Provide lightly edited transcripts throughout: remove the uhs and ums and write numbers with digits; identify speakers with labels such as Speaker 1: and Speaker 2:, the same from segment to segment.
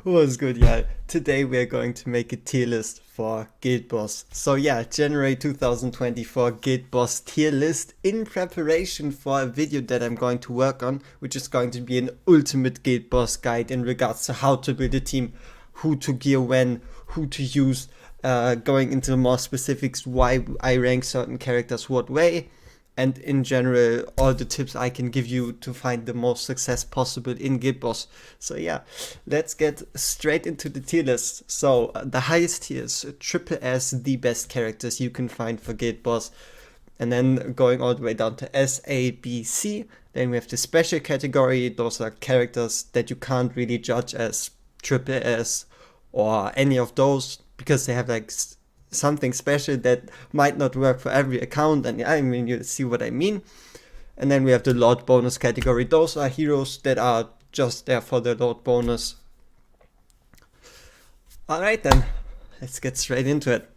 Speaker 1: What's good, y'all? Today we're going to make a tier list for GuildBoss. So yeah, January 2024 GuildBoss tier list in preparation for a video that I'm going to work on, which is going to be an ultimate GuildBoss guide in regards to how to build a team, who to gear when, who to use, going into more specifics, why I rank certain characters what way, and in general all the tips I can give you to find the most success possible in GuildBoss. So yeah, let's get straight into the tier list. So the highest tier is triple S, the best characters you can find for GuildBoss, and then going all the way down to S, A, B, C. Then we have the special category. Those are characters that you can't really judge as triple S or any of those because they have like something special that might not work for every account, and I mean, you see what I mean. And then we have the Lord bonus category. Those are heroes that are just there for the Lord bonus. Alright then, let's get straight into it.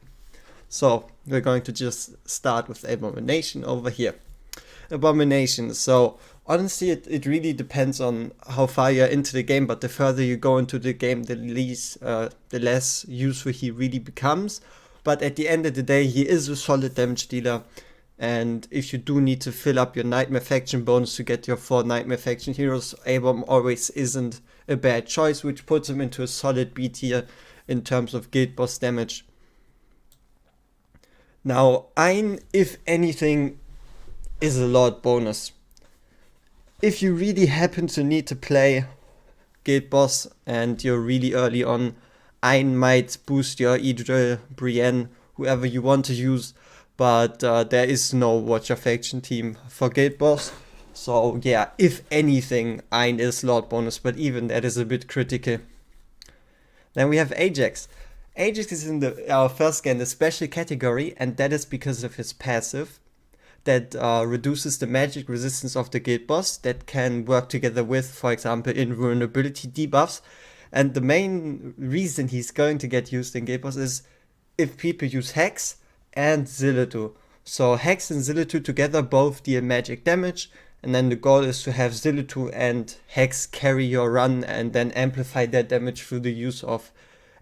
Speaker 1: So we're going to just start with Abomination over here. Abomination, so honestly it really depends on how far you're into the game, but the further you go into the game, the less useful he really becomes. But at the end of the day, he is a solid damage dealer, and if you do need to fill up your Nightmare Faction bonus to get your 4 Nightmare Faction heroes, Abom always isn't a bad choice, which puts him into a solid B tier in terms of guild boss damage. Now, Ein, if anything, is a Lord bonus. If you really happen to need to play guild boss and you're really early on, Ein might boost your Idril, Brienne, whoever you want to use, but there is no Watcher faction team for GuildBoss. So yeah, if anything, Ein is Lord bonus, but even that is a bit critical. Then we have Ajax. Ajax is in our first scan, the special category, and that is because of his passive that reduces the magic resistance of the GuildBoss that can work together with, for example, invulnerability debuffs. And the main reason he's going to get used in GuildBoss is if people use Hex and Zillitu. So Hex and Zillitu together both deal magic damage, and then the goal is to have Zillitu and Hex carry your run and then amplify that damage through the use of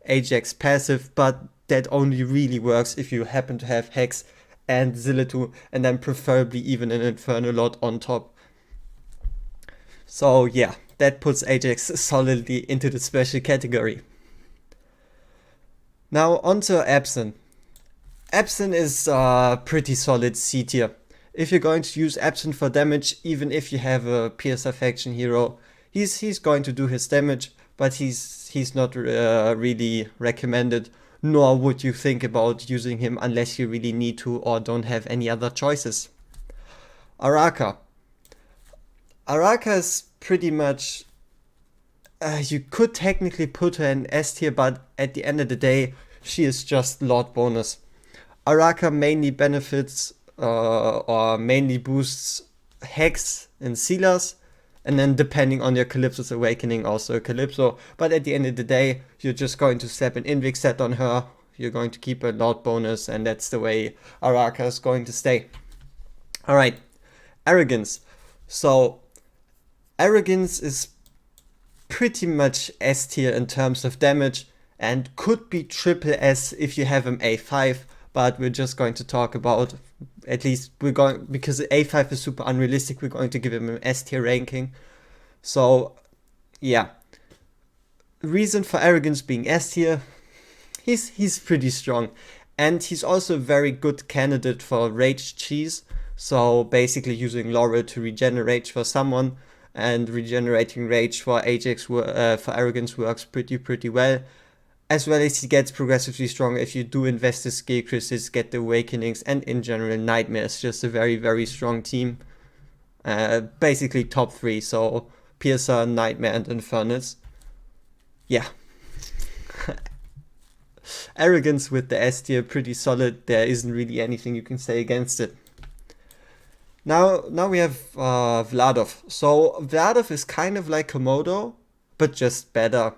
Speaker 1: Ajax passive, but that only really works if you happen to have Hex and Zillitu, and then preferably even an Infernal Lord on top. So yeah, that puts Ajax solidly into the special category. Now onto Absin. Absin is pretty solid C tier. If you're going to use Absin for damage, even if you have a Piercer faction hero, he's going to do his damage, but he's not really recommended, nor would you think about using him unless you really need to or don't have any other choices. Araka. Araka is pretty much, you could technically put her in S tier, but at the end of the day, she is just Lord bonus. Araka mainly benefits or mainly boosts Hex and Sealers, and then depending on your Calypso's Awakening, also a Calypso. But at the end of the day, you're just going to slap an Invig set on her, you're going to keep a Lord bonus, and that's the way Araka is going to stay. Alright, Arrogance. So Arrogance is pretty much S tier in terms of damage and could be triple S if you have him A5, but we're just going to talk about, at least we're going, because A5 is super unrealistic, we're going to give him an S tier ranking. So yeah, reason for Arrogance being S tier, he's pretty strong, and he's also a very good candidate for Rage Cheese. So basically using Laurel to regenerate for someone, and regenerating Rage for Ajax for Arrogance works pretty well. As well as he gets progressively stronger if you do invest the skill crystals, get the awakenings, and in general Nightmare is just a very strong team. Basically top 3, so Piercer, Nightmare, and Infernals. Yeah. Arrogance with the S tier, pretty solid. There isn't really anything you can say against it. Now we have Vladov. So Vladov is kind of like Komodo, but just better.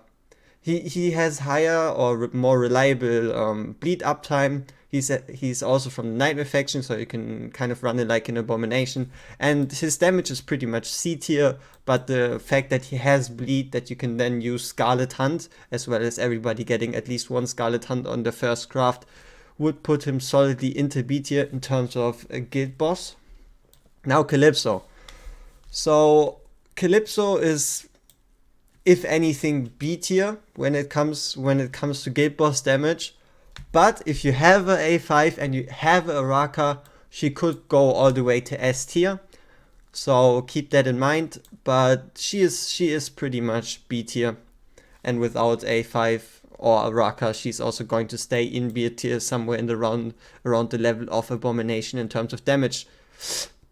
Speaker 1: He has higher or more reliable bleed uptime. He's also from the Nightmare faction, so you can kind of run it like an Abomination. And his damage is pretty much C tier, but the fact that he has bleed, that you can then use Scarlet Hunt, as well as everybody getting at least one Scarlet Hunt on the first craft, would put him solidly into B tier in terms of a guild boss. Now Calypso. So Calypso is, if anything, B tier when it comes to guild boss damage. But if you have a A5 and you have a Raka, she could go all the way to S tier. So keep that in mind. But she is pretty much B tier. And without A5 or a Raka, she's also going to stay in B tier somewhere in the around the level of Abomination in terms of damage.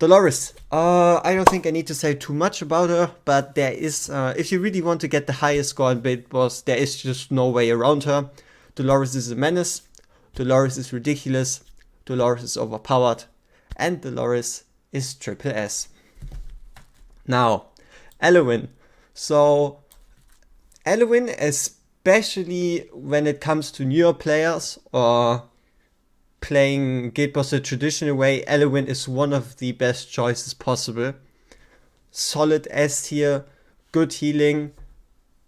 Speaker 1: Dolores. I don't think I need to say too much about her, but there is, if you really want to get the highest score in Guild Boss, there is just no way around her. Dolores is a menace, Dolores is ridiculous, Dolores is overpowered, and Dolores is triple S. Now, Elowin. So, Elowin, especially when it comes to newer players or playing Guild Boss the traditional way, Elowin is one of the best choices possible. Solid S tier, good healing.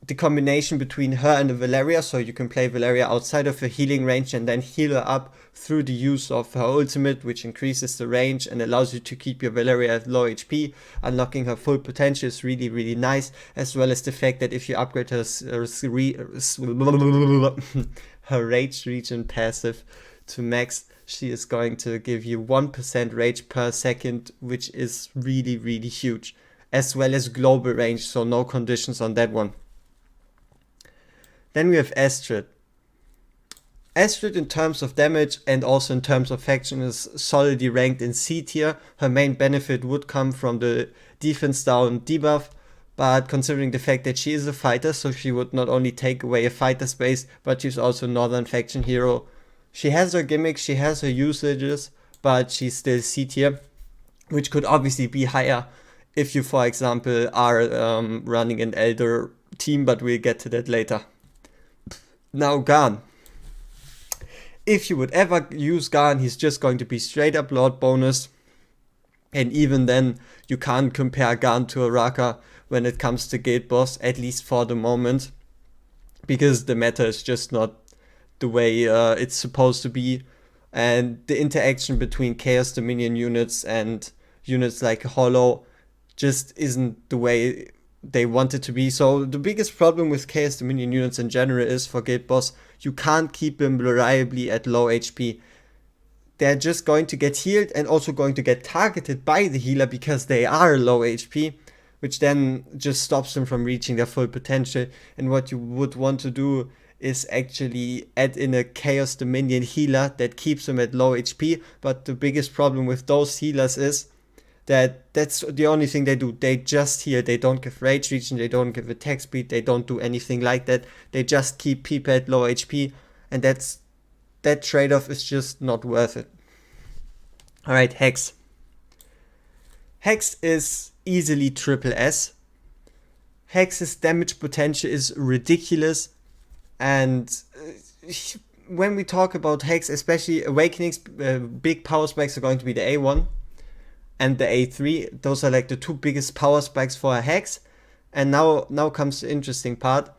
Speaker 1: The combination between her and the Valeria, so you can play Valeria outside of her healing range and then heal her up through the use of her ultimate, which increases the range and allows you to keep your Valeria at low HP. Unlocking her full potential is really, really nice, as well as the fact that if you upgrade her her rage region passive to max, she is going to give you 1% rage per second, which is really, really huge, as well as global range, so no conditions on that one. Then we have Astrid. Astrid, in terms of damage and also in terms of faction, is solidly ranked in C tier. Her main benefit would come from the defense down debuff, but considering the fact that she is a fighter, so she would not only take away a fighter space, but she's also a Northern faction hero. She has her gimmicks, she has her usages, but she's still C tier, which could obviously be higher if you, for example, are running an Elder team, but we'll get to that later. Now Garn. If you would ever use Garn, he's just going to be straight up Lord bonus. And even then, you can't compare Garn to a Raka when it comes to Guild Boss, at least for the moment. Because the meta is just not the way it's supposed to be. And the interaction between Chaos Dominion units and units like Hollow just isn't the way they want it to be. So the biggest problem with Chaos Dominion units in general is, for Guild Boss, you can't keep them reliably at low HP. They're just going to get healed and also going to get targeted by the healer because they are low HP, which then just stops them from reaching their full potential. And what you would want to do is actually add in a Chaos Dominion healer that keeps them at low HP. But the biggest problem with those healers is that's the only thing they do. They just heal. They don't give rage region, they don't give attack speed, they don't do anything like that. They just keep people at low HP, and that trade-off is just not worth it. Alright, Hex. Hex is easily triple S. Hex's damage potential is ridiculous, and when we talk about Hex, especially Awakenings, big power spikes are going to be the A1 and the A3. Those are like the two biggest power spikes for a Hex. And now comes the interesting part.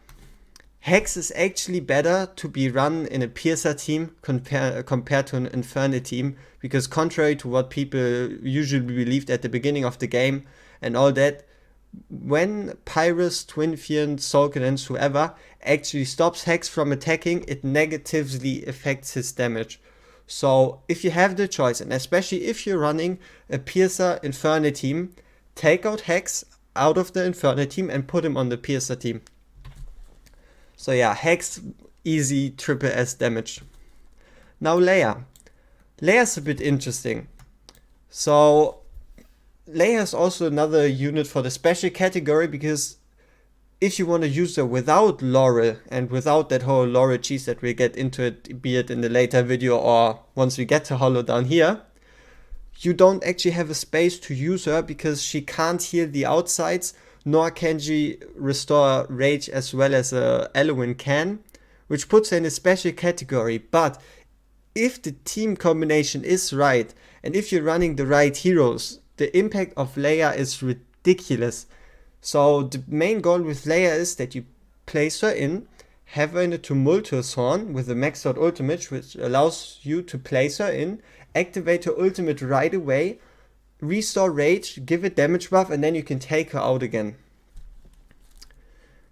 Speaker 1: Hex is actually better to be run in a Piercer team compared to an Inferno team, because contrary to what people usually believed at the beginning of the game and all that, when Pyrus, Twin Fiend, Solkadens, whoever actually stops Hex from attacking, it negatively affects his damage. So if you have the choice, and especially if you're running a Piercer Inferno team, take out Hex out of the Inferno team and put him on the Piercer team. So yeah, Hex, easy triple S damage. Now Leia. Leia's a bit interesting. So Leia is also another unit for the special category, because if you want to use her without Laurel and without that whole Laurel cheese that we'll get into it, be it in the later video or once we get to Hollow down here, you don't actually have a space to use her because she can't heal the outsides, nor can she restore rage as well as Elowin can, which puts her in a special category. But if the team combination is right, and if you're running the right heroes, the impact of Leia is ridiculous. So the main goal with Leia is that you place her in, have her in a tumultuous horn with a maxed out ultimate, which allows you to place her in, activate her ultimate right away, restore rage, give it damage buff, and then you can take her out again.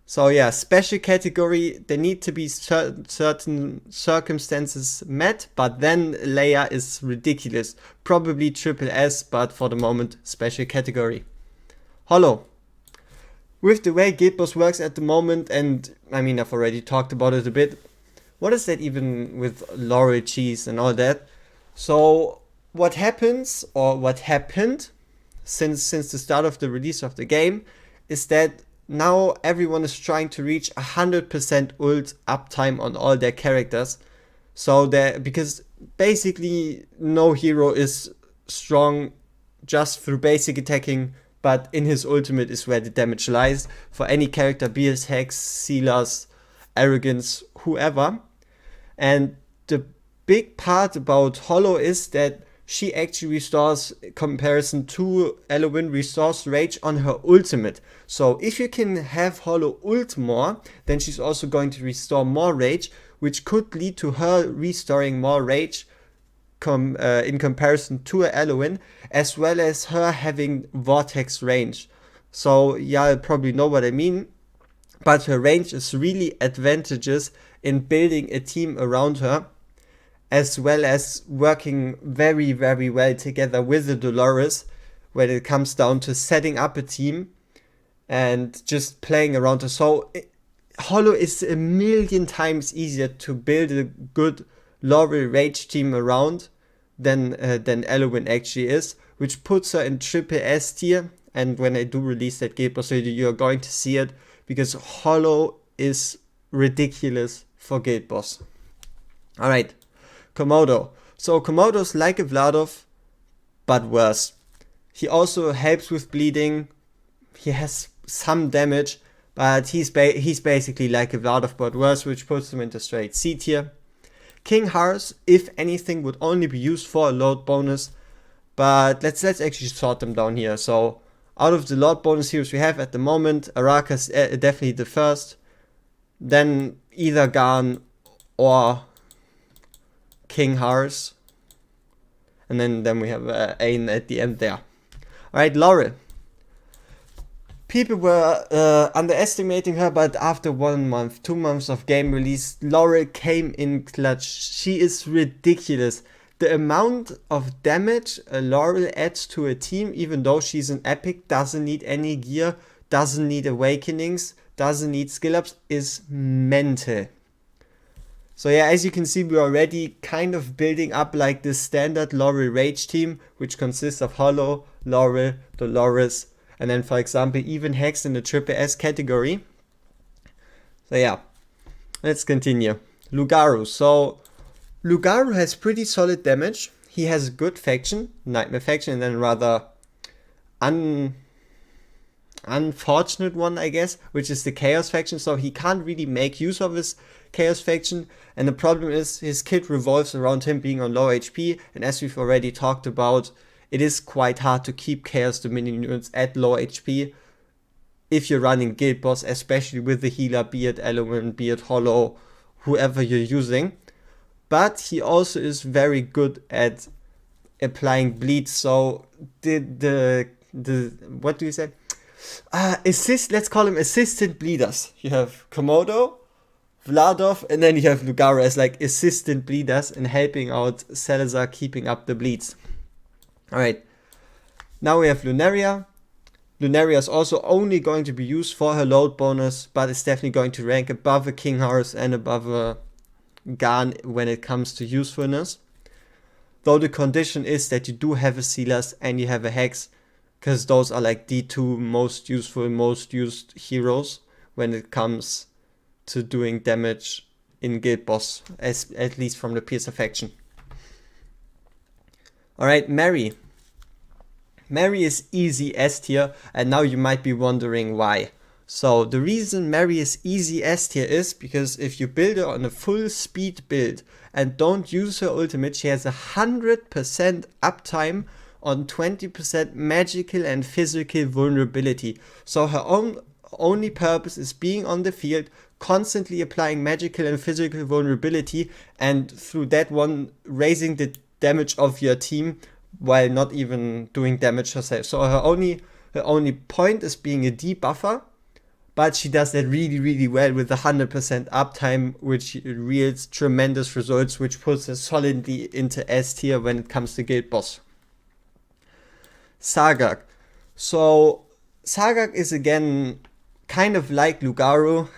Speaker 1: So yeah, special category, there need to be certain circumstances met, but then Leia is ridiculous. Probably triple S, but for the moment, special category. Holo. With the way GuildBoss works at the moment, and I mean, I've already talked about it a bit, what is that even with Laurel cheese and all that? So what happens, or what happened since the start of the release of the game, is that now everyone is trying to reach 100% ult uptime on all their characters. So because basically no hero is strong just through basic attacking, but in his ultimate is where the damage lies for any character, be it Hex, Sealers, Arrogance, whoever. And the big part about Holo is that she actually restores, comparison to Elowen, restores rage on her ultimate. So if you can have Holo ult more, then she's also going to restore more rage, which could lead to her restoring more rage in comparison to Elowen, as well as her having vortex range. So yeah, you probably know what I mean, but her range is really advantageous in building a team around her, as well as working very, very well together with the Dolores when it comes down to setting up a team and just playing around her. So Holo is a million times easier to build a good Laurel Rage team around than Elowen actually is, which puts her in triple S tier. And when I do release that GuildBoss video, you're going to see it, because Holo is ridiculous for GuildBoss. Alright. Komodo. So Komodo's like a Vladov, but worse. He also helps with bleeding. He has some damage, but he's basically like a Vladov, but worse, which puts him into straight C tier. King Hars, if anything, would only be used for a load bonus, but let's actually sort them down here. So out of the load bonus heroes we have at the moment, Araka's definitely the first, then either Garn or King Hars, and then we have Ain at the end there. Alright, Laurel. People were underestimating her, but after 1 month, 2 months of game release, Laurel came in clutch. She is ridiculous. The amount of damage Laurel adds to a team, even though she's an epic, doesn't need any gear, doesn't need awakenings, doesn't need skill ups, is mental. So yeah, as you can see, we're already kind of building up like this standard Laurel Rage team, which consists of Holo, Laurel, Dolores, and then, for example, even Hex in the triple S category. So yeah, let's continue. Lugaru. So Lugaru has pretty solid damage. He has a good faction, Nightmare faction, and then rather unfortunate one, I guess, which is the Chaos faction. So he can't really make use of his Chaos faction, and the problem is his kit revolves around him being on low HP, and as we've already talked about, it is quite hard to keep Chaos Dominion units at low HP if you're running GuildBoss, especially with the healer, be it Elowen, be it Holo, whoever you're using. But he also is very good at applying bleed, so the what do you say? Let's call him assistant bleeders. You have Komodo, Vladov, and then you have Lugaru as like assistant bleeders and helping out Salazar keeping up the bleeds. Alright, now we have Lunaria. Lunaria is also only going to be used for her load bonus, but it's definitely going to rank above a King Horus and above a Garn when it comes to usefulness. Though the condition is that you do have a Sealers and you have a Hex, because those are like the two most useful, most used heroes when it comes to doing damage in GuildBoss, at least from the Piercer faction. Alright, Mary. Mary is easy S tier, and now you might be wondering why. So the reason Mary is easy S tier is because if you build her on a full speed build and don't use her ultimate, she has 100% uptime on 20% magical and physical vulnerability. So her only purpose is being on the field, constantly applying magical and physical vulnerability, and through that one raising the damage of your team while not even doing damage herself. So her only point is being a debuffer, but she does that really, really well with 100% uptime, which yields tremendous results, which puts her solidly into S tier when it comes to GuildBoss. Sargak. So Sargak is again kind of like Lugaru.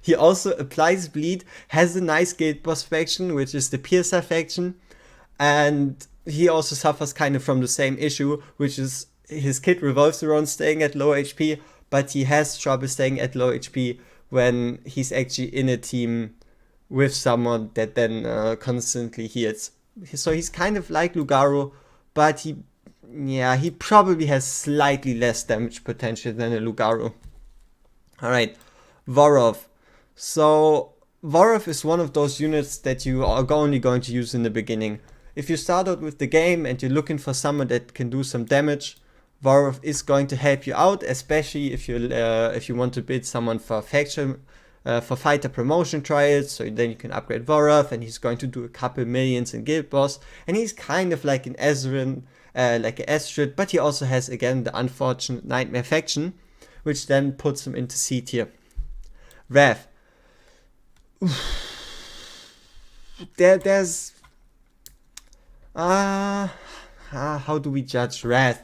Speaker 1: He also applies bleed, has a nice GuildBoss faction, which is the Piercer faction, and he also suffers kind of from the same issue, which is his kit revolves around staying at low HP, but he has trouble staying at low HP when he's actually in a team with someone that then constantly heals. So he's kind of like Lugaru, but he probably has slightly less damage potential than a Lugaru. Alright, Vorov. So Vorov is one of those units that you are only going to use in the beginning. If you start out with the game and you're looking for someone that can do some damage, Vorov is going to help you out, especially if you want to build someone for faction, for fighter promotion trials. So then you can upgrade Vorov, and he's going to do a couple millions in GuildBoss, and he's kind of like an Ezreal, like an Estrid, but he also has again the unfortunate Nightmare faction, which then puts him into C tier. Wrath. There's how do we judge Wrath?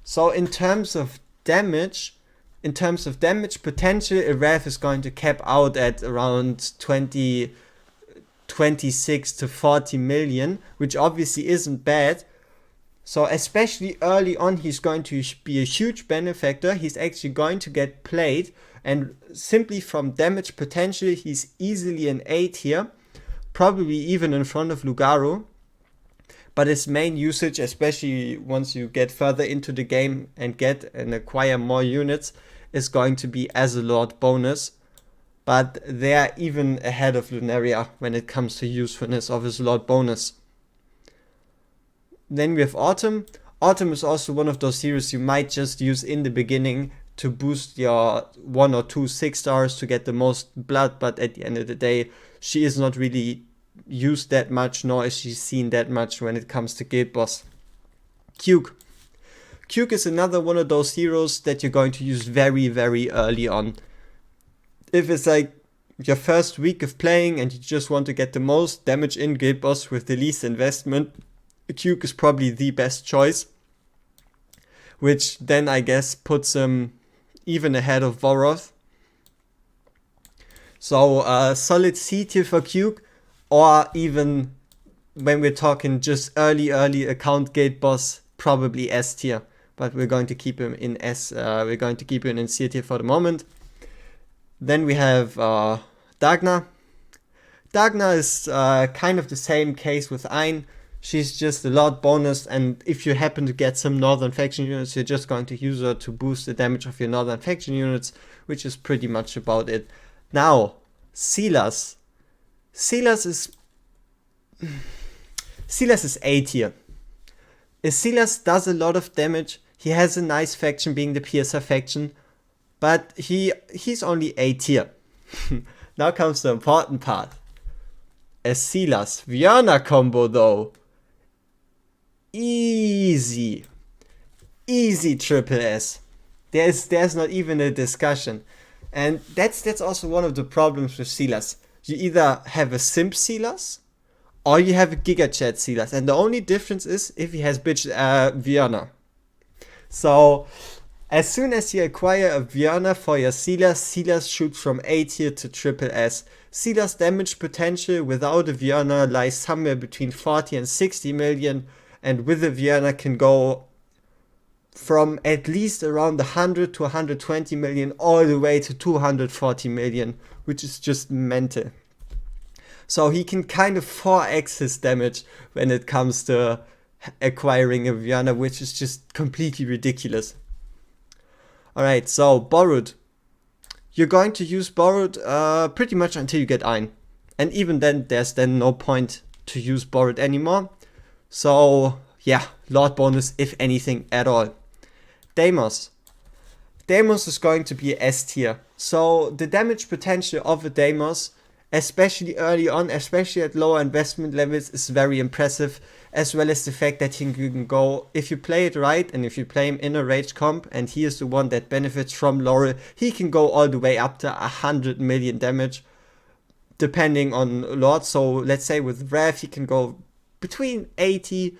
Speaker 1: So in terms of damage potential, a Wrath is going to cap out at around 26 to 40 million, which obviously isn't bad. So especially early on, he's going to be a huge benefactor. He's actually going to get played, and simply from damage potential, he's easily an A tier, probably even in front of Lugaru. But his main usage, especially once you get further into the game and get and acquire more units, is going to be as a Lord bonus. But they're even ahead of Lunaria when it comes to usefulness of his Lord bonus. Then we have Autumn. Autumn is also one of those heroes you might just use in the beginning to boost your 1 or 2 6-stars to get the most blood, but at the end of the day, she is not really used that much, nor is she seen that much when it comes to GuildBoss. Cuke. Cuke is another one of those heroes that you're going to use very, very early on. If it's like your first week of playing and you just want to get the most damage in GuildBoss with the least investment, Cuke is probably the best choice, which then I guess puts him even ahead of Vorov. So solid C tier for Cuke, or even when we're talking just early account GuildBoss, probably S tier. But we're going to keep him in S. We're going to keep him in C tier for the moment. Then we have Dagna. Dagna is kind of the same case with Ein. She's just a lot bonus, and if you happen to get some Northern faction units, you're just going to use her to boost the damage of your Northern faction units, which is pretty much about it. Now, Silas. Silas is A tier. Silas does a lot of damage. He has a nice faction being the Piercer faction, but he's only A tier. Now comes the important part. A Silas Viana combo though. Easy triple S. There's not even a discussion. And that's also one of the problems with Silas. You either have a simp Silas or you have a Giga Chat Silas, and the only difference is if he has bitch Viana. So as soon as you acquire a Viana for your Silas shoots from A tier to triple S. Silas damage potential without a Viana lies somewhere between 40 and 60 million, and with a Viana can go from at least around 100 to 120 million all the way to 240 million, which is just mental. So he can kind of 4x his damage when it comes to acquiring a Viana, which is just completely ridiculous. Alright, so Borrowed. you're going to use Borrowed pretty much until you get Iron. And even then, there's then no point to use Borrowed anymore. So yeah, Lord bonus if anything at all. Deimos. Deimos is going to be S tier. So the damage potential of a Deimos, especially early on, especially at lower investment levels, is very impressive, as well as the fact that he can go, if you play it right and if you play him in a rage comp and he is the one that benefits from Laurel, he can go all the way up to 100 million damage depending on Lord. So let's say with Wrath he can go between 80,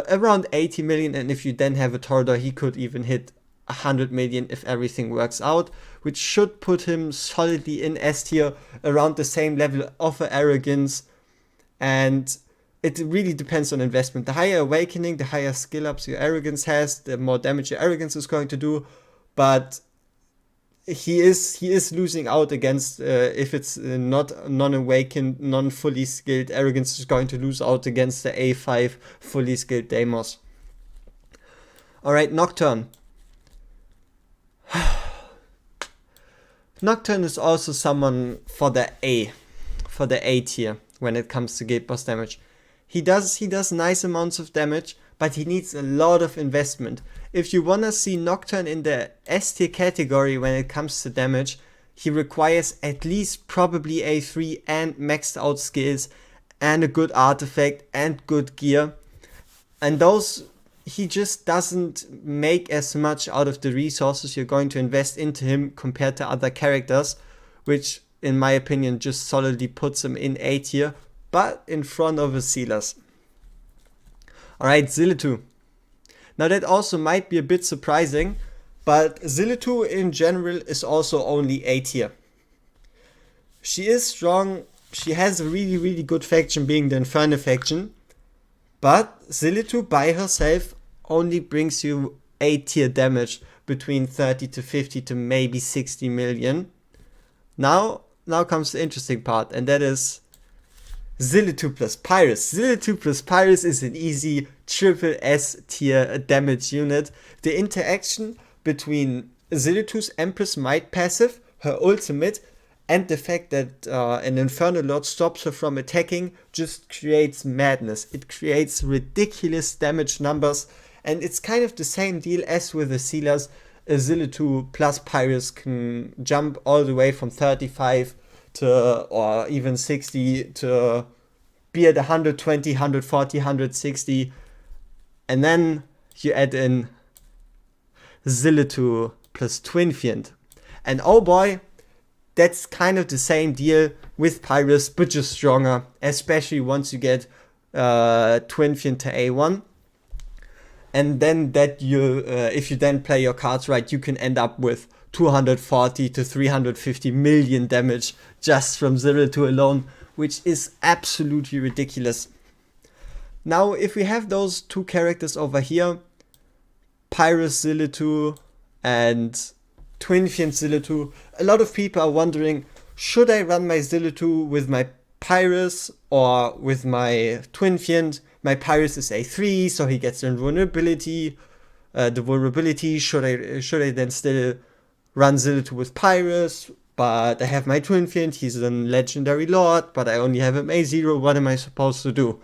Speaker 1: around 80 million, and if you then have a Torador he could even hit 100 million if everything works out, which should put him solidly in S tier, around the same level of arrogance. And it really depends on investment. The higher awakening, the higher skill ups your arrogance has, the more damage your arrogance is going to do. But he is losing out against, if it's not non-awakened, non-fully skilled, arrogance is going to lose out against the A5 fully skilled Deimos. Alright, Nocturne. Nocturne is also someone for the A tier when it comes to GuildBoss damage. He does nice amounts of damage, but he needs a lot of investment. If you wanna see Nocturne in the S tier category when it comes to damage, he requires at least probably A3 and maxed out skills and a good artifact and good gear. And those, he just doesn't make as much out of the resources you're going to invest into him compared to other characters, which in my opinion just solidly puts him in A tier, but in front of a Silas. Alright, Zillitu. Now that also might be a bit surprising, but Zillitu in general is also only A tier. She is strong, she has a really good faction being the Inferno faction, but Zillitu by herself only brings you A tier damage between 30 to 50 to maybe 60 million. Now comes the interesting part, and that is Zillitu plus Pyrus. Zillitu plus Pyrus is an easy triple S tier damage unit. The interaction between Zillitu's Empress Might passive, her ultimate, and the fact that an Inferno Lord stops her from attacking just creates madness. It creates ridiculous damage numbers, and it's kind of the same deal as with the Sealers. A Zillitu plus Pyrus can jump all the way from 35 to, or even 60 to be at 120, 140, 160, and then you add in Zillitu plus Twin Fiend, and oh boy, that's kind of the same deal with Pyrus, but just stronger, especially once you get Twin Fiend to A1. And then that if you then play your cards right, you can end up with 240 to 350 million damage just from Zillitu alone, which is absolutely ridiculous. Now, if we have those two characters over here, Pyrus Zillitu and Twin Fiend Zillitu, a lot of people are wondering, should I run my Zillitu with my Pyrus or with my Twin Fiend? My Pyrus is A3, so he gets invulnerability. The vulnerability, should I then still run Zillitu with Pyrus? But I have my Twin Fiend, he's a legendary lord, but I only have him A0, what am I supposed to do?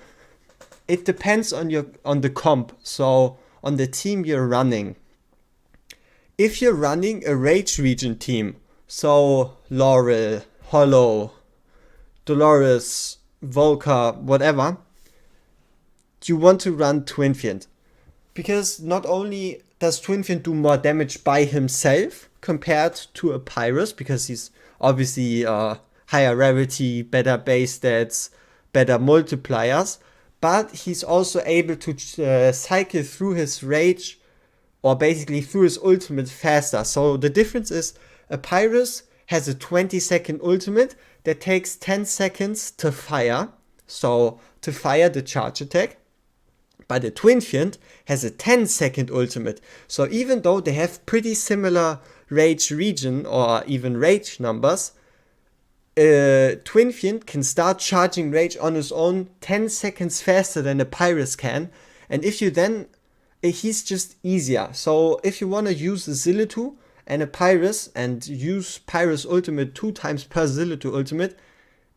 Speaker 1: It depends on the comp, so on the team you're running. If you're running a Rage Region team, so Laurel, Hollow, Dolores, Volker, whatever, you want to run Twin Fiend. Because not only does Twin Fiend do more damage by himself compared to a Pyrus, because he's obviously higher rarity, better base stats, better multipliers, but he's also able to cycle through his rage, or basically through his ultimate faster. So the difference is a Pyrus has a 20-second ultimate that takes 10 seconds to fire, so to fire the charge attack. But a Twin Fiend has a 10-second ultimate. So even though they have pretty similar rage region or even rage numbers, Twin Fiend can start charging rage on his own 10 seconds faster than a Pyrus can. And if you then, he's just easier. So if you want to use a Zillitu and a Pyrus and use Pyrus ultimate 2 times per Zillitu ultimate,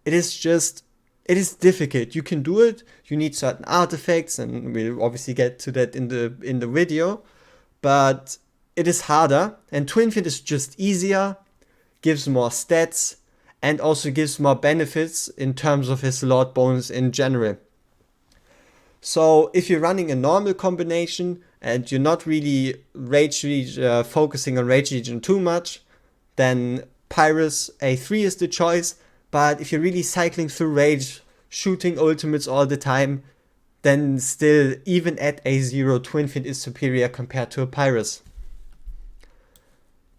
Speaker 1: it is difficult. You can do it, you need certain artifacts, and we'll obviously get to that in the video, but it is harder, and Twinfin is just easier, gives more stats, and also gives more benefits in terms of his Lord bonus in general. So if you're running a normal combination and you're not really focusing on Rage Regen too much, then Pyrus A3 is the choice. But if you're really cycling through Rage, shooting ultimates all the time, then still, even at A0, Twinfin is superior compared to a Pyrus.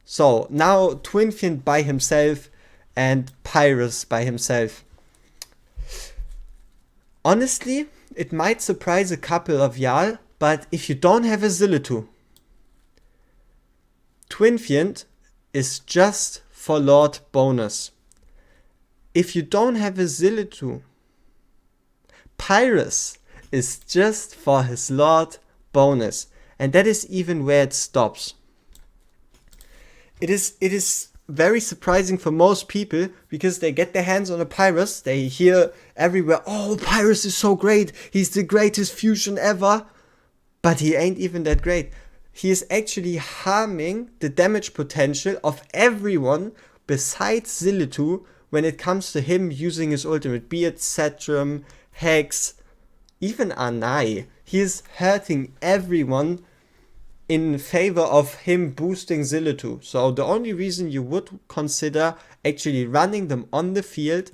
Speaker 1: So now Twinfin by himself and Pyrus by himself. Honestly, it might surprise a couple of y'all, but if you don't have a Zillitu, Twinfin is just for Lord bonus. If you don't have a Zillitu, Pyrus is just for his Lord bonus, and that is even where it stops. It is very surprising for most people, because they get their hands on a Pyrus, they hear everywhere, oh, Pyrus is so great, he's the greatest fusion ever, but he ain't even that great. He is actually harming the damage potential of everyone besides Zillitu when it comes to him using his ultimate, be it Setrum, Hex, even Anai. He is hurting everyone in favor of him boosting Zillitu. So the only reason you would consider actually running them on the field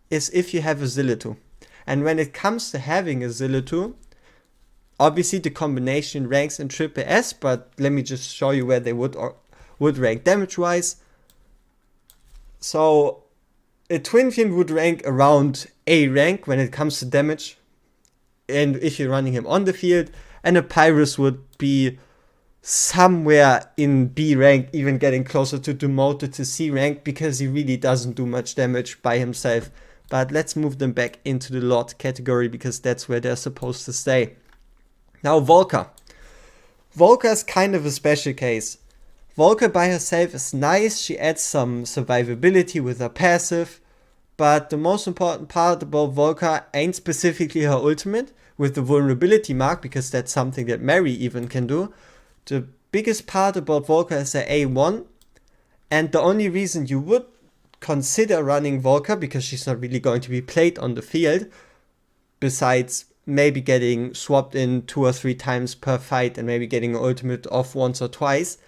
Speaker 1: is if you have a Zillitu. And when it comes to having a Zillitu, obviously the combination ranks in triple S, but let me just show you where they would rank damage wise. So a Twinfin would rank around A rank when it comes to damage, and if you're running him on the field, and a Pyrus would be somewhere in B rank, even getting closer to demoted to C rank, because he really doesn't do much damage by himself. But let's move them back into the Lord category, because that's where they're supposed to stay. Now Volker. Volker is kind of a special case. Volker by herself is nice, she adds some survivability with her passive, but the most important part about Volker ain't specifically her ultimate with the vulnerability mark, because that's something that Mary even can do. The biggest part about Volker is her A1, and the only reason you would consider running Volker, because she's not really going to be played on the field, besides maybe getting swapped in 2 or 3 times per fight and maybe getting an ultimate off once or twice,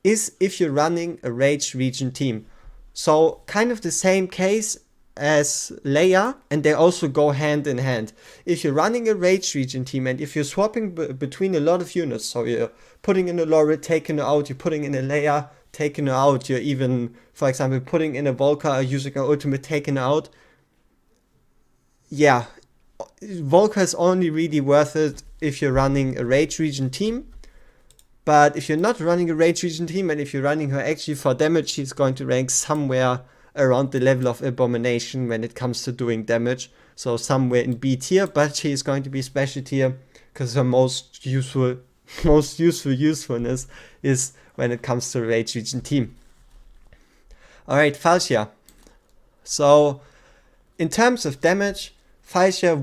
Speaker 1: is if you're running a Rage Regen team. So kind of the same case as Leia, and they also go hand in hand. If you're running a Rage Regen team, and if you're swapping between a lot of units, so you're putting in a Laura, taking her out, you're putting in a Leia, taking her out, you're even, for example, putting in a Volker, using her ultimate, taking her out. Yeah, Volker is only really worth it if you're running a Rage Regen team. But if you're not running a Rage Regen team, and if you're running her actually for damage, she's going to rank somewhere around the level of Abomination when it comes to doing damage. So somewhere in B tier, but she is going to be special tier, because her most useful usefulness is when it comes to a Rage Regen team. Alright, Falchia. So in terms of damage, Falchia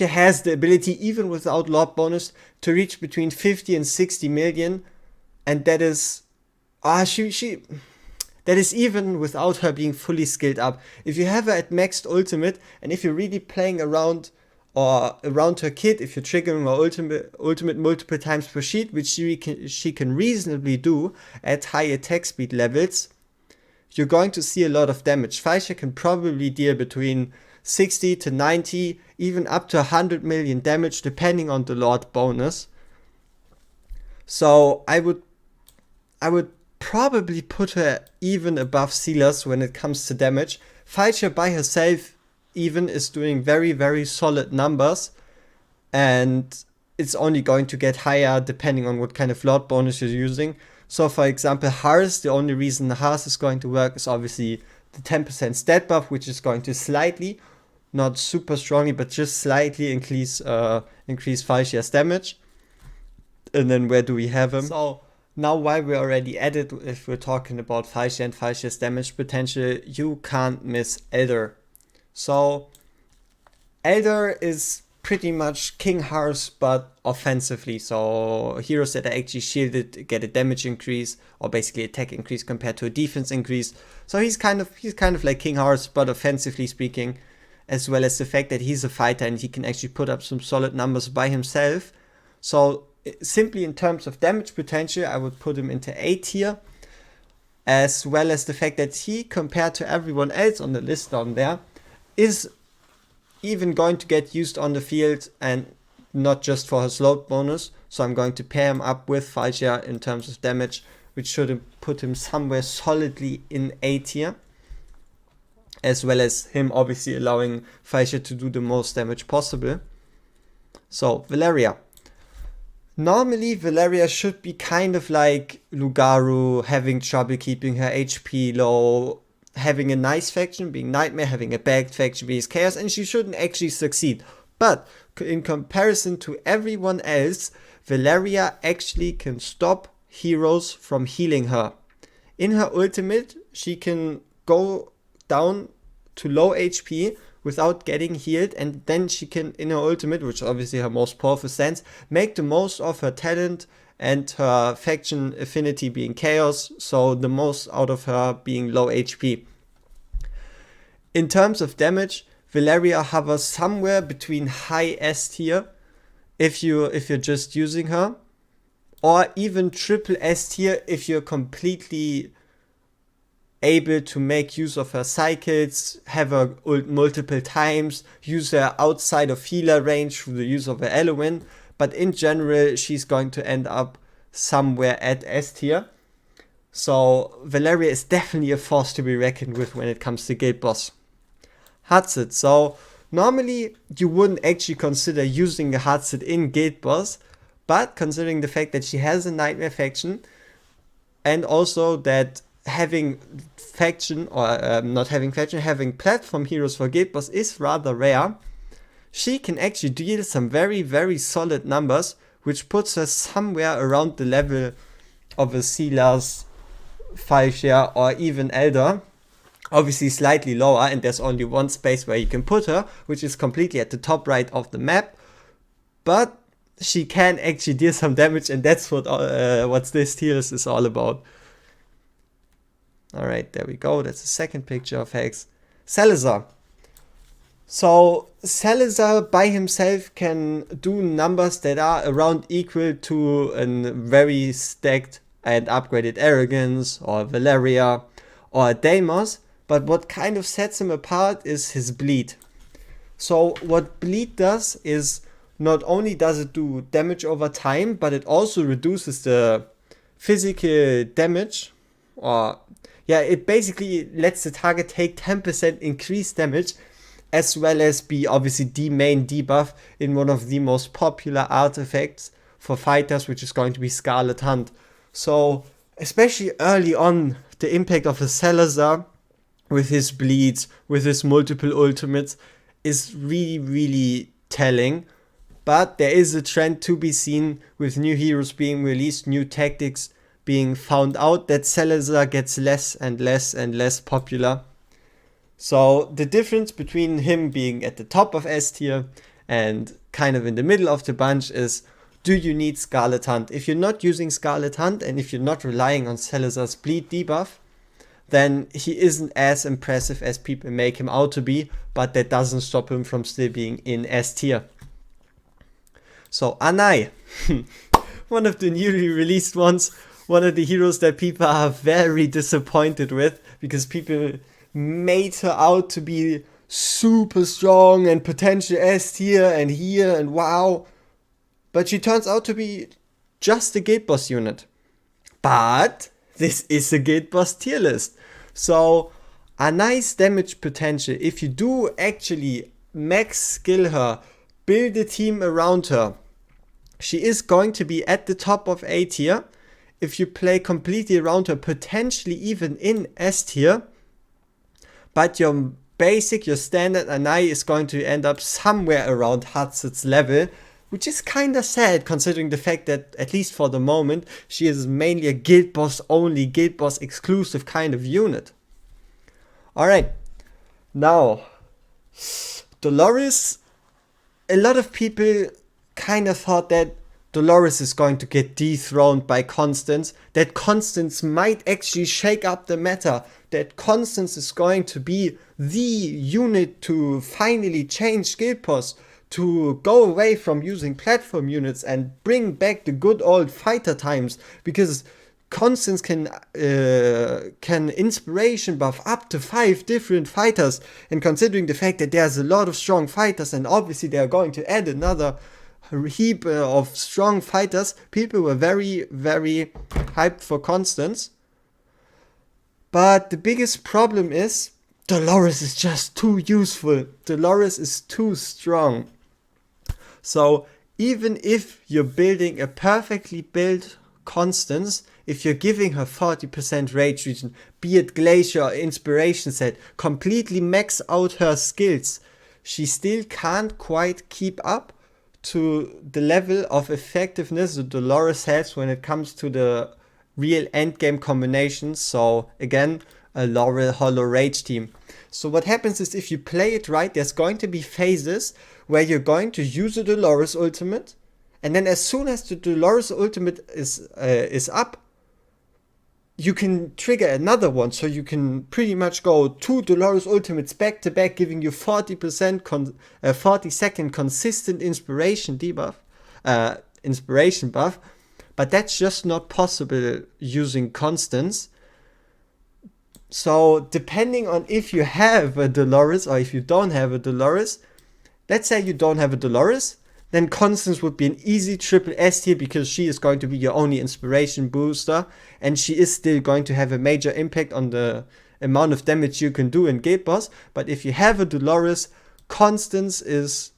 Speaker 1: has the ability, even without Lord bonus, to reach between 50 and 60 million, and that is that is even without her being fully skilled up. If you have her at maxed ultimate, and if you're really playing around her kit, if you're triggering her ultimate multiple times per sheet, which she can reasonably do at high attack speed levels, you're going to see a lot of damage. Falchia can probably deal between 60 to 90, even up to 100 million damage, depending on the Lord bonus. So I would probably put her even above Silas when it comes to damage. Falchia by herself even is doing very, very solid numbers, and it's only going to get higher depending on what kind of Lord bonus you're using. So for example, Hars, the only reason Hars is going to work is obviously the 10% stat buff, which is going to slightly, not super strongly, but just slightly increase Falchia's damage. And then where do we have him? So Now, while we're already at it, if we're talking about Falchia and Falchia's damage potential, you can't miss Elder. So, Elder is pretty much King Hearts, but offensively. So, heroes that are actually shielded get a damage increase, or basically attack increase compared to a defense increase. So he's kind of like King Hearts, but offensively speaking, as well as the fact that he's a fighter and he can actually put up some solid numbers by himself. So simply in terms of damage potential, I would put him into A tier, as well as the fact that he, compared to everyone else on the list down there, is even going to get used on the field and not just for his load bonus. So I'm going to pair him up with Falchia in terms of damage, which should put him somewhere solidly in A tier, as well as him obviously allowing Falchia to do the most damage possible. So Valeria. Normally, Valeria should be kind of like Lugaru, having trouble keeping her HP low, having a nice faction, being Nightmare, having a bad faction, being Chaos, and she shouldn't actually succeed. But in comparison to everyone else, Valeria actually can stop heroes from healing her. In her ultimate, she can go down to low HP without getting healed, and then she can, in her ultimate, which is obviously her most powerful stance, make the most of her talent and her faction affinity being Chaos, so the most out of her being low HP. In terms of damage, Valeria hovers somewhere between high S tier if you're just using her, or even triple S tier if you're completely able to make use of her cycles, have her ult multiple times, use her outside of healer range through the use of her Eloin, but in general she's going to end up somewhere at S tier. So Valeria is definitely a force to be reckoned with when it comes to GuildBoss. Hatsit. So normally you wouldn't actually consider using a Hatsit in GuildBoss, but considering the fact that she has a Nightmare faction, and also that having faction, or not having faction, having platform heroes for GuildBoss is rather rare, she can actually deal some very, very solid numbers, which puts her somewhere around the level of a Silas, Falchia, or even Elder. Obviously slightly lower, and there's only one space where you can put her, which is completely at the top right of the map. But she can actually deal some damage, and that's what this Tierlist is all about. Alright, there we go. That's the second picture of Hex. Salazar. So Salazar by himself can do numbers that are around equal to a very stacked and upgraded Arrogance or Valeria or Deimos, but what kind of sets him apart is his bleed. So what bleed does is, not only does it do damage over time, but it also reduces the physical damage, or yeah, it basically lets the target take 10% increased damage, as well as be obviously the main debuff in one of the most popular artifacts for fighters, which is going to be Scarlet Hunt. So especially early on, the impact of a Salazar with his bleeds, with his multiple ultimates, is really, really telling. But there is a trend to be seen with new heroes being released, new tactics being found out, that Salazar gets less and less and less popular. So the difference between him being at the top of S tier and kind of in the middle of the bunch is, do you need Scarlet Hunt? If you're not using Scarlet Hunt, and if you're not relying on Salazar's bleed debuff, then he isn't as impressive as people make him out to be, but that doesn't stop him from still being in S tier. So Anai, one of the newly released ones, one of the heroes that people are very disappointed with, because people made her out to be super strong and potential S tier and here and wow, but she turns out to be just a GuildBoss unit. But this is a GuildBoss tier list, so a nice damage potential, if you do actually max skill her, build a team around her, she is going to be at the top of A tier. If you play completely around her, potentially even in S tier, but your standard Anai is going to end up somewhere around Hatsit's level, which is kinda sad considering the fact that, at least for the moment, she is mainly a GuildBoss only, GuildBoss exclusive kind of unit. Alright, now, Dolores, a lot of people kinda thought that Dolores is going to get dethroned by Constance, that Constance might actually shake up the meta, that Constance is going to be the unit to finally change GuildBoss, to go away from using platform units and bring back the good old fighter times, because Constance can inspiration buff up to 5 different fighters, and considering the fact that there's a lot of strong fighters and obviously they are going to add another heap of strong fighters, people were very, very hyped for Constance. But the biggest problem is Dolores is just too useful. Dolores is too strong. So even if you're building a perfectly built Constance, if you're giving her 40% rage region, be it Glacier or Inspiration set, completely max out her skills, she still can't quite keep up to the level of effectiveness that Dolores has when it comes to the real endgame combinations. So again, a Laurel Hollow Rage team. So what happens is, if you play it right, there's going to be phases where you're going to use a Dolores ultimate, and then as soon as the Dolores ultimate is up, you can trigger another one, so you can pretty much go 2 Dolores ultimates back to back, giving you 40% 40-second consistent inspiration buff. But that's just not possible using Constance. So depending on if you have a Dolores or if you don't have a Dolores, let's say you don't have a Dolores, then Constance would be an easy triple S tier, because she is going to be your only inspiration booster, and she is still going to have a major impact on the amount of damage you can do in GuildBoss. But if you have a Dolores, Constance is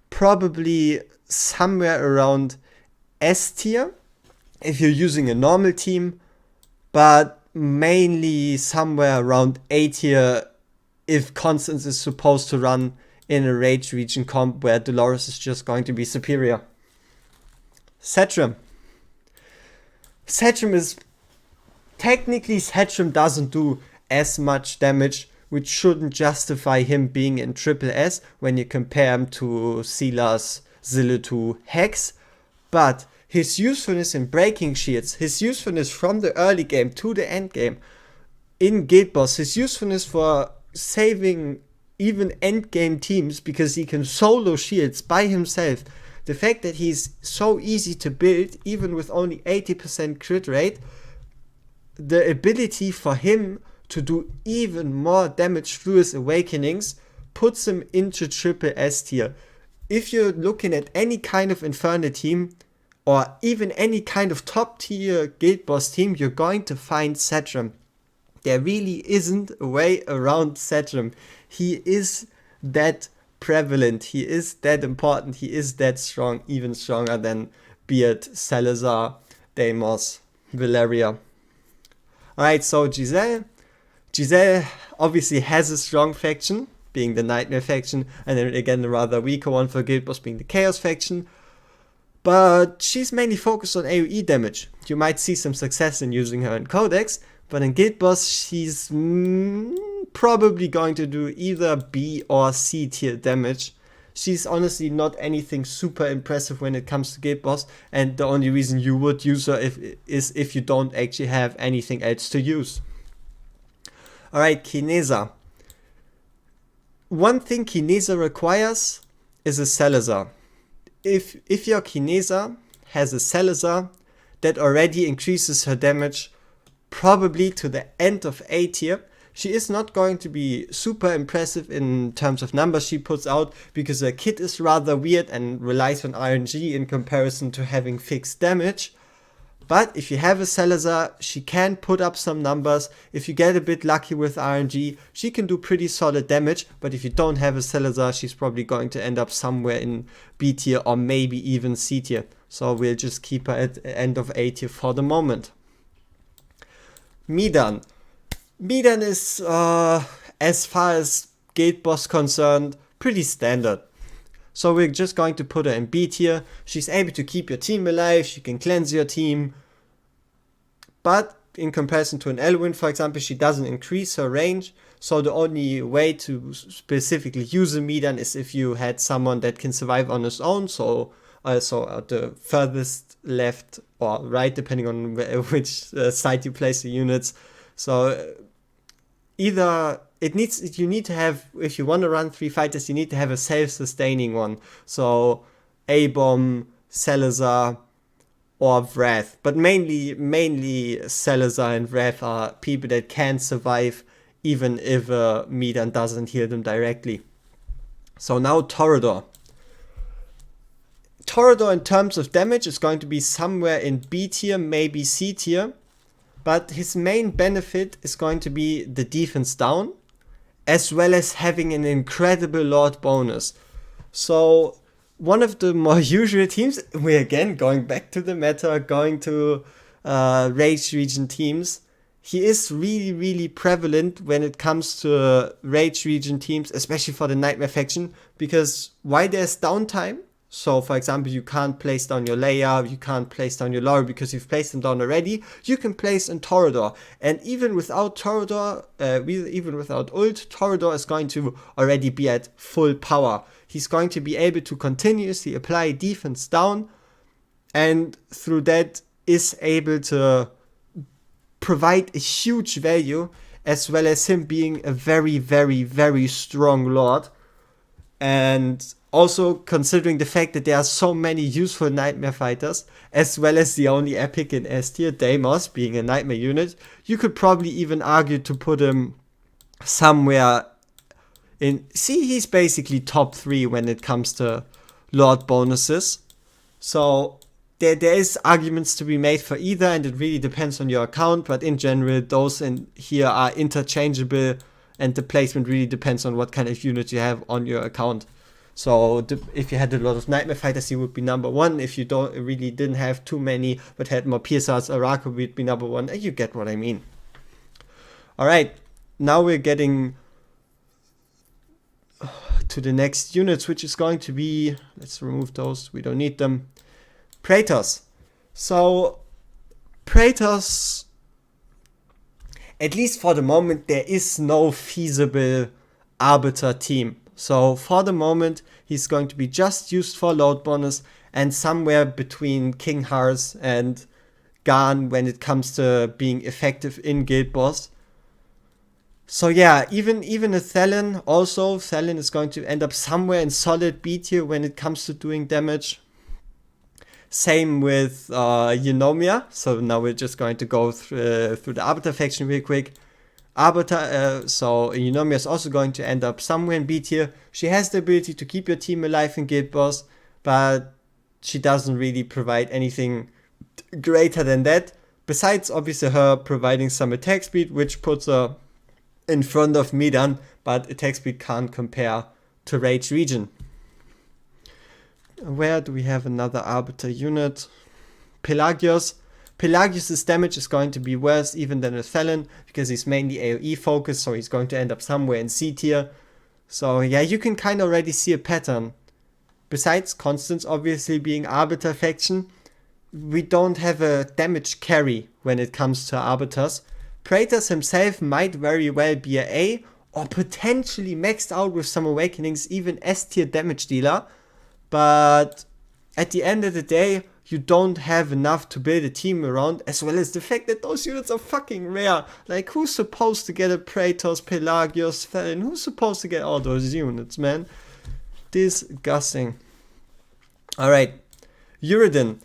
Speaker 1: probably somewhere around S tier if you're using a normal team, but mainly somewhere around A tier if Constance is supposed to run in a rage region comp where Dolores is just going to be superior. Setram. Setram doesn't do as much damage, which shouldn't justify him being in triple S when you compare him to Silas, Zillitu, Hex, but his usefulness in breaking shields, his usefulness from the early game to the end game in GuildBoss, his usefulness for saving even endgame teams because he can solo shields by himself, the fact that he's so easy to build even with only 80% crit rate, the ability for him to do even more damage through his awakenings puts him into triple S tier. If you're looking at any kind of Inferno team or even any kind of top tier GuildBoss team, you're going to find Setram. There really isn't a way around Setram. He is that prevalent, he is that important, he is that strong, even stronger than Beard, Salazar, Deimos, Valeria. Alright, so Giselle. Giselle obviously has a strong faction, being the Nightmare faction, and then again the rather weaker one for GuildBoss being the Chaos faction. But she's mainly focused on AoE damage. You might see some success in using her in Codex, but in GuildBoss she's probably going to do either B or C tier damage. She's honestly not anything super impressive when it comes to GuildBoss, and the only reason you would use her is if you don't actually have anything else to use. Alright, Kineza. One thing Kineza requires is a Salazar. If your Kineza has a Salazar, that already increases her damage probably to the end of A tier. She is not going to be super impressive in terms of numbers she puts out, because her kit is rather weird and relies on RNG in comparison to having fixed damage. But if you have a Salazar, she can put up some numbers. If you get a bit lucky with RNG, she can do pretty solid damage. But if you don't have a Salazar, she's probably going to end up somewhere in B tier or maybe even C tier. So we'll just keep her at the end of A tier for the moment. Midan. Midan is, as far as GuildBoss concerned, pretty standard. So we're just going to put her in B tier. She's able to keep your team alive, she can cleanse your team. But in comparison to an Elwyn, for example, she doesn't increase her range. So the only way to specifically use a Midan is if you had someone that can survive on his own. So also at the furthest left or right, depending on which side you place the units. So either you need to have, if you want to run 3 fighters, you need to have a self-sustaining one. So A-Bomb, Salazar, or Wrath. But mainly Salazar and Wrath are people that can survive even if Midan doesn't heal them directly. So now Toreador. Toreador in terms of damage is going to be somewhere in B tier, maybe C tier. But his main benefit is going to be the defense down, as well as having an incredible Lord bonus. So one of the more usual teams, we're again going back to the meta, going to Rage Region teams. He is really prevalent when it comes to Rage Region teams, especially for the Nightmare faction, because why there's downtime. So, for example, you can't place down your Leia, you can't place down your Laura because you've placed them down already. You can place in Toreador. And even without Toreador, even without ult, Toreador is going to already be at full power. He's going to be able to continuously apply defense down, and through that is able to provide a huge value, as well as him being a very strong Lord. And also considering the fact that there are so many useful Nightmare fighters, as well as the only epic in S tier, Deimos, being a Nightmare unit, you could probably even argue to put him somewhere in... See, he's basically top 3 when it comes to Lord bonuses. So there is arguments to be made for either, and it really depends on your account, but in general, those in here are interchangeable, and the placement really depends on what kind of unit you have on your account. So if you had a lot of Nightmare fighters, he would be number 1. If you really didn't have too many, but had more PSRs, Arako would be number 1. You get what I mean. Alright, now we're getting to the next units, which is going to be, let's remove those, we don't need them, Praetors. So Praetors, at least for the moment, there is no feasible Arbiter team. So for the moment, he's going to be just used for load bonus and somewhere between King Hars and Garn when it comes to being effective in GuildBoss. So yeah, even a Thelen, also Thelen is going to end up somewhere in solid B tier when it comes to doing damage. Same with Eunomia. So now we're just going to go through the Arbiter faction real quick. Arbiter, so Eunomia is also going to end up somewhere in B tier. She has the ability to keep your team alive in GuildBoss, but she doesn't really provide anything greater than that. Besides, obviously, her providing some attack speed, which puts her in front of Midan, but attack speed can't compare to Rage Region. Where do we have another Arbiter unit? Pelagios. Pelagios' damage is going to be worse even than a Thelen, because he's mainly AoE focused, so he's going to end up somewhere in C tier. So yeah, you can kind of already see a pattern. Besides Constance obviously being Arbiter faction, we don't have a damage carry when it comes to Arbiters. Praetors himself might very well be a A, or potentially maxed out with some Awakenings, even S tier damage dealer. But at the end of the day, you don't have enough to build a team around, as well as the fact that those units are fucking rare. Like, who's supposed to get a Praetors, Pelagios, Thelen? Who's supposed to get all those units, man? Disgusting. Alright, Uridin.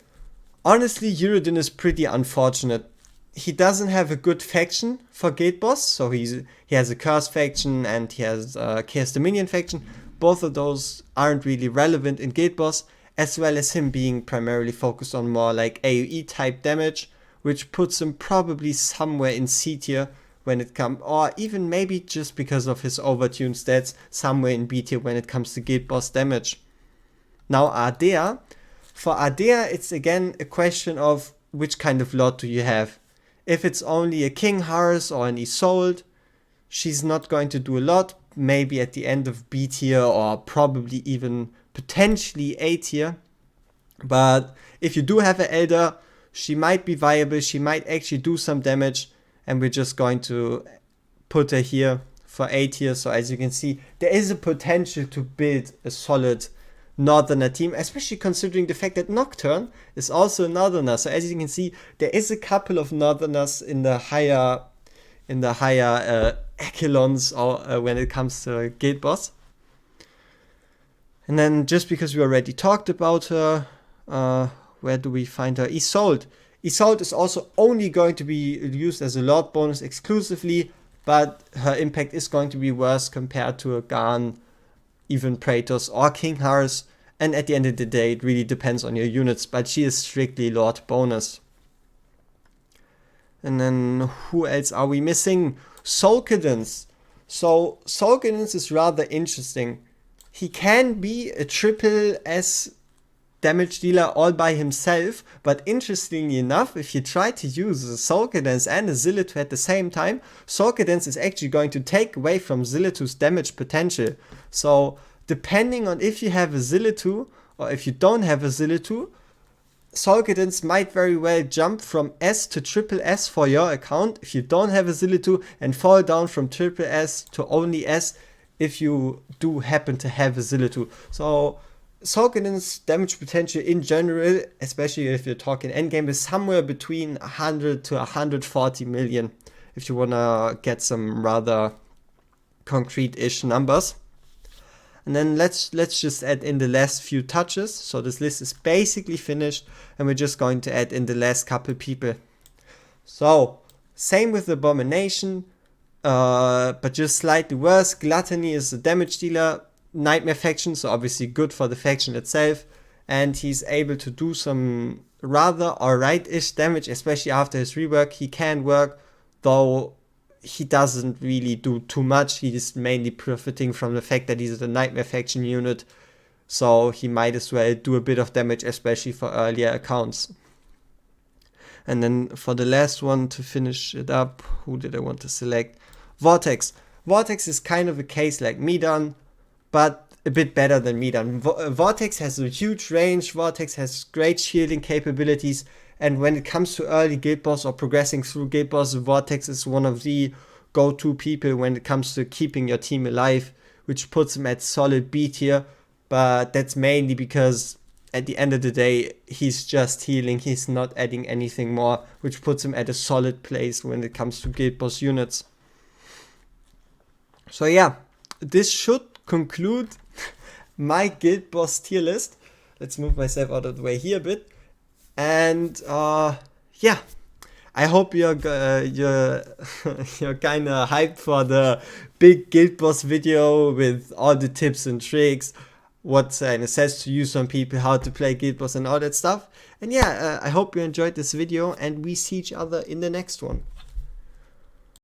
Speaker 1: Honestly, Uridin is pretty unfortunate. He doesn't have a good faction for GuildBoss, so he has a Curse faction and he has a Chaos Dominion faction. Both of those aren't really relevant in GuildBoss, as well as him being primarily focused on more like AoE type damage, which puts him probably somewhere in C tier when it comes, or even maybe just because of his overtuned stats, somewhere in B tier when it comes to GuildBoss damage. Now Ardea, for Ardea it's again a question of which kind of Lord do you have. If it's only a King Hars or an Isolde, she's not going to do a lot, maybe at the end of B tier or probably even potentially A tier. But if you do have an Elder, she might be viable, she might actually do some damage, and we're just going to put her here for A tier. So as you can see, there is a potential to build a solid Northerner team, especially considering the fact that Nocturne is also a Northerner. So as you can see, there is a couple of Northerners in the higher echelons, or when it comes to GuildBoss. And then just because we already talked about her, where do we find her? Isolde. Isolde is also only going to be used as a Lord bonus exclusively, but her impact is going to be worse compared to a Garn, even Praetos or King Hars. And at the end of the day, it really depends on your units, but she is strictly Lord bonus. And then who else are we missing? Soul Cadence. So Soul Cadence is rather interesting. He can be a triple S damage dealer all by himself, but interestingly enough, if you try to use a Soul Cadence and a Zillitu at the same time, Soul Cadence is actually going to take away from Zillitu's damage potential. So depending on if you have a Zillitu or if you don't have a Zillitu, Soul Cadence might very well jump from S to triple S for your account if you don't have a Zillitu, and fall down from triple S to only S if you do happen to have a Zillitu. So Soul Cadence damage potential in general, especially if you're talking endgame, is somewhere between 100 to 140 million if you wanna get some rather concrete-ish numbers. And then let's just add in the last few touches. So this list is basically finished, and we're just going to add in the last couple people. So same with Abomination, but just slightly worse. Gluttony is a damage dealer, Nightmare faction, so obviously good for the faction itself, and he's able to do some rather alright-ish damage, especially after his rework. He can work, though he doesn't really do too much. He is mainly profiting from the fact that he's a Nightmare faction unit, so he might as well do a bit of damage, especially for earlier accounts. And then for the last one to finish it up, who did I want to select? Vortex. Vortex is kind of a case like Midan, but a bit better than Midan. Vortex has a huge range, Vortex has great shielding capabilities, and when it comes to early Guild Boss or progressing through Guild Boss, Vortex is one of the go-to people when it comes to keeping your team alive, which puts him at solid B tier, but that's mainly because at the end of the day, he's just healing, he's not adding anything more, which puts him at a solid place when it comes to Guild Boss units. So yeah, this should conclude my Guild Boss tier list. Let's move myself out of the way here a bit. And yeah, I hope you're kind of hyped for the big Guild Boss video with all the tips and tricks, what it says to use on people, how to play Guild Boss and all that stuff. And yeah, I hope you enjoyed this video, and we see each other in the next one.